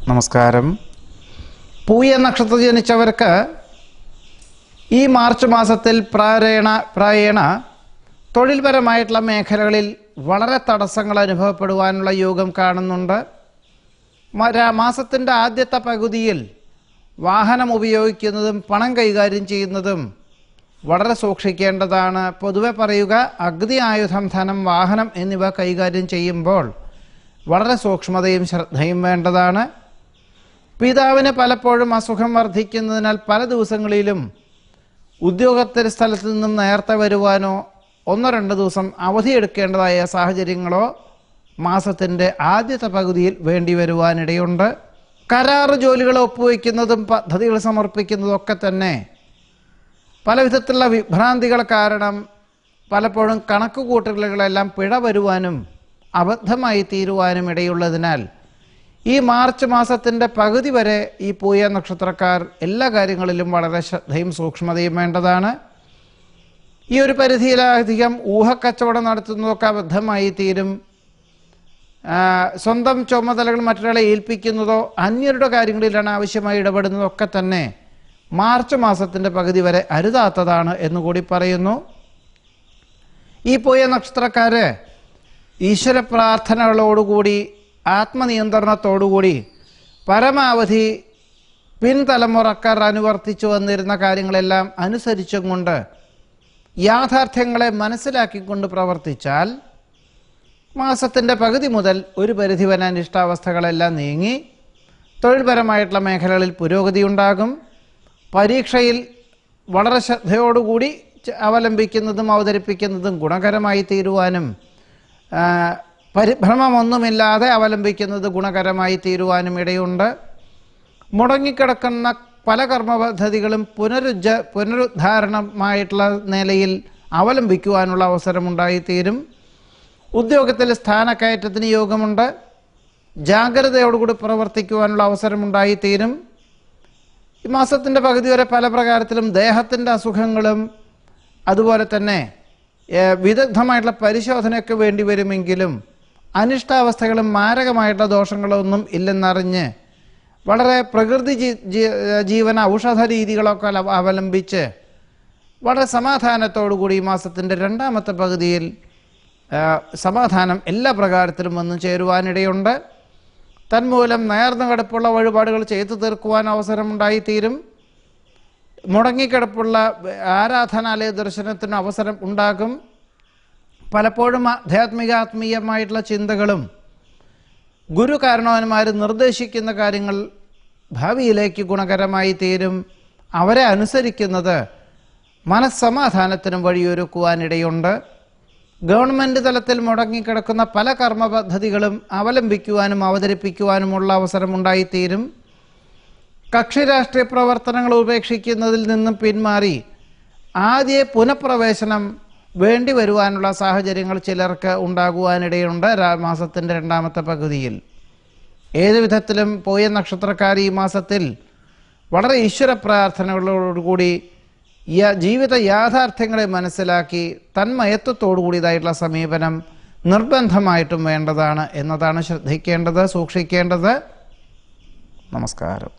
നമസ്കാരം. പൂയ നക്ഷത്രത്തിൽ ജനിച്ചവർക്ക് ഈ മാർച്ച് മാസത്തിൽ പ്രായേണ തൊഴിൽപരമായിട്ടുള്ള മേഖലകളിൽ വളരെ തടസ്സങ്ങൾ അനുഭവപ്പെടുവാനുള്ള യോഗം കാണുന്നുണ്ട്. മാസത്തിൻ്റെ ആദ്യത്തെ പകുതിയിൽ വാഹനം ഉപയോഗിക്കുന്നതും പണം കൈകാര്യം ചെയ്യുന്നതും വളരെ സൂക്ഷിക്കേണ്ടതാണ്. പൊതുവെ പറയുക, അഗ്നി, ആയുധം, ധനം, വാഹനം എന്നിവ കൈകാര്യം ചെയ്യുമ്പോൾ വളരെ സൂക്ഷ്മതയും ശ്രദ്ധയും വേണ്ടതാണ്. പിതാവിന് പലപ്പോഴും അസുഖം വർദ്ധിക്കുന്നതിനാൽ പല ദിവസങ്ങളിലും ഉദ്യോഗസ്ഥ സ്ഥലത്തു നിന്നും നേരത്തെ വരുവാനോ 1-2 ദിവസം അവധിയെടുക്കേണ്ടതായ സാഹചര്യങ്ങളോ മാസത്തിൻ്റെ ആദ്യത്തെ പകുതിയിൽ വേണ്ടി വരുവാനിടയുണ്ട്. കരാറ് ജോലികൾ ഒപ്പുവയ്ക്കുന്നതും പദ്ധതികൾ സമർപ്പിക്കുന്നതും ഒക്കെ തന്നെ പല വിധത്തിലുള്ള വിഭ്രാന്തികൾ കാരണം പലപ്പോഴും കണക്കുകൂട്ടലുകളെല്ലാം പിഴ വരുവാനും അബദ്ധമായി തീരുവാനും ഇടയുള്ളതിനാൽ ഈ മാർച്ച് മാസത്തിൻ്റെ പകുതി വരെ ഈ പൂയ നക്ഷത്രക്കാർ എല്ലാ കാര്യങ്ങളിലും വളരെ ശ്രദ്ധയും സൂക്ഷ്മതയും വേണ്ടതാണ്. ഈ ഒരു പരിധിയിലധികം ഊഹക്കച്ചവടം നടത്തുന്നതൊക്കെ അബദ്ധമായി തീരും. സ്വന്തം ചുമതലകൾ മറ്റൊരാളെ ഏൽപ്പിക്കുന്നതോ അന്യരുടെ കാര്യങ്ങളിലാണ് ആവശ്യമായി ഇടപെടുന്നതൊക്കെ തന്നെ മാർച്ച് മാസത്തിൻ്റെ പകുതി വരെ അരുതാത്തതാണ് എന്നുകൂടി പറയുന്നു. ഈ പൂയ നക്ഷത്രക്കാർ ഈശ്വര പ്രാർത്ഥനകളോടുകൂടി ആത്മനിയന്ത്രണത്തോടുകൂടി പരമാവധി പിൻതലമുറക്കാർ അനുവർത്തിച്ചു വന്നിരുന്ന കാര്യങ്ങളെല്ലാം അനുസരിച്ചും കൊണ്ട് യാഥാർത്ഥ്യങ്ങളെ മനസ്സിലാക്കിക്കൊണ്ട് പ്രവർത്തിച്ചാൽ മാസത്തിൻ്റെ പകുതി മുതൽ ഒരു പരിധിവരെ അനിഷ്ടാവസ്ഥകളെല്ലാം നീങ്ങി തൊഴിൽപരമായിട്ടുള്ള മേഖലകളിൽ പുരോഗതി ഉണ്ടാകും. പരീക്ഷയിൽ വളരെ ശ്രദ്ധയോടുകൂടി അവലംബിക്കുന്നതും അവതരിപ്പിക്കുന്നതും ഗുണകരമായി തീരുവാനും പരിഭ്രമമൊന്നുമില്ലാതെ അവലംബിക്കുന്നത് ഗുണകരമായി തീരുവാനും ഇടയുണ്ട്. മുടങ്ങിക്കിടക്കുന്ന പല കർമ്മപദ്ധതികളും പുനരുദ്ധാരണമായിട്ടുള്ള നിലയിൽ അവലംബിക്കുവാനുള്ള അവസരമുണ്ടായിത്തീരും. ഉദ്യോഗത്തിൽ സ്ഥാനക്കയറ്റത്തിന് യോഗമുണ്ട്. ജാഗ്രതയോടുകൂടി പ്രവർത്തിക്കുവാനുള്ള അവസരമുണ്ടായിത്തീരും. ഈ മാസത്തിൻ്റെ പകുതി വരെ പല പ്രകാരത്തിലും ദേഹത്തിൻ്റെ അസുഖങ്ങളും അതുപോലെ തന്നെ വിദഗ്ധമായിട്ടുള്ള പരിശോധനയൊക്കെ വേണ്ടി വരുമെങ്കിലും അനിഷ്ടാവസ്ഥകളും മാരകമായിട്ടുള്ള ദോഷങ്ങളൊന്നും ഇല്ലെന്നറിഞ്ഞ് വളരെ പ്രകൃതി ജീവന ഔഷധ രീതികളൊക്കെ അവലംബിച്ച് വളരെ സമാധാനത്തോടുകൂടി ഈ മാസത്തിൻ്റെ രണ്ടാമത്തെ പകുതിയിൽ സമാധാനം എല്ലാ പ്രകാരത്തിലും വന്നു ചേരുവാനിടയുണ്ട്. തന്മൂലം നേർന്നു കിടപ്പുള്ള വഴിപാടുകൾ ചെയ്തു തീർക്കുവാൻ അവസരമുണ്ടായിത്തീരും. മുടങ്ങിക്കിടപ്പുള്ള ആരാധനാലയ ദർശനത്തിന് അവസരം ഉണ്ടാകും. പലപ്പോഴും ആത്മീയമായിട്ടുള്ള ചിന്തകളും ഗുരു കാരണവന്മാർ നിർദ്ദേശിക്കുന്ന കാര്യങ്ങൾ ഭാവിയിലേക്ക് ഗുണകരമായി തീരും. അവരെ അനുസരിക്കുന്നത് മനസ്സമാധാനത്തിനും വഴിയൊരുക്കുവാനിടയുണ്ട്. ഗവൺമെൻറ് തലത്തിൽ മുടങ്ങിക്കിടക്കുന്ന പല കർമ്മ പദ്ധതികളും അവലംബിക്കുവാനും അവതരിപ്പിക്കുവാനുമുള്ള അവസരമുണ്ടായിത്തീരും. കക്ഷി രാഷ്ട്രീയ പ്രവർത്തനങ്ങൾ ഉപേക്ഷിക്കുന്നതിൽ നിന്നും പിന്മാറി ആദ്യ പുനഃപ്രവേശനം വേണ്ടി വരുവാനുള്ള സാഹചര്യങ്ങൾ ചിലർക്ക് ഉണ്ടാകുവാനിടയുണ്ട് മാസത്തിൻ്റെ രണ്ടാമത്തെ പകുതിയിൽ. ഏതു വിധത്തിലും പൂയ നക്ഷത്രക്കാർ ഈ മാസത്തിൽ വളരെ ഈശ്വര പ്രാർത്ഥനകളോടുകൂടി ജീവിത യാഥാർത്ഥ്യങ്ങളെ മനസ്സിലാക്കി തന്മയത്വത്തോടുകൂടിയതായിട്ടുള്ള സമീപനം നിർബന്ധമായിട്ടും വേണ്ടതാണ് എന്നതാണ് ശ്രദ്ധിക്കേണ്ടത്, സൂക്ഷിക്കേണ്ടത്. നമസ്കാരം.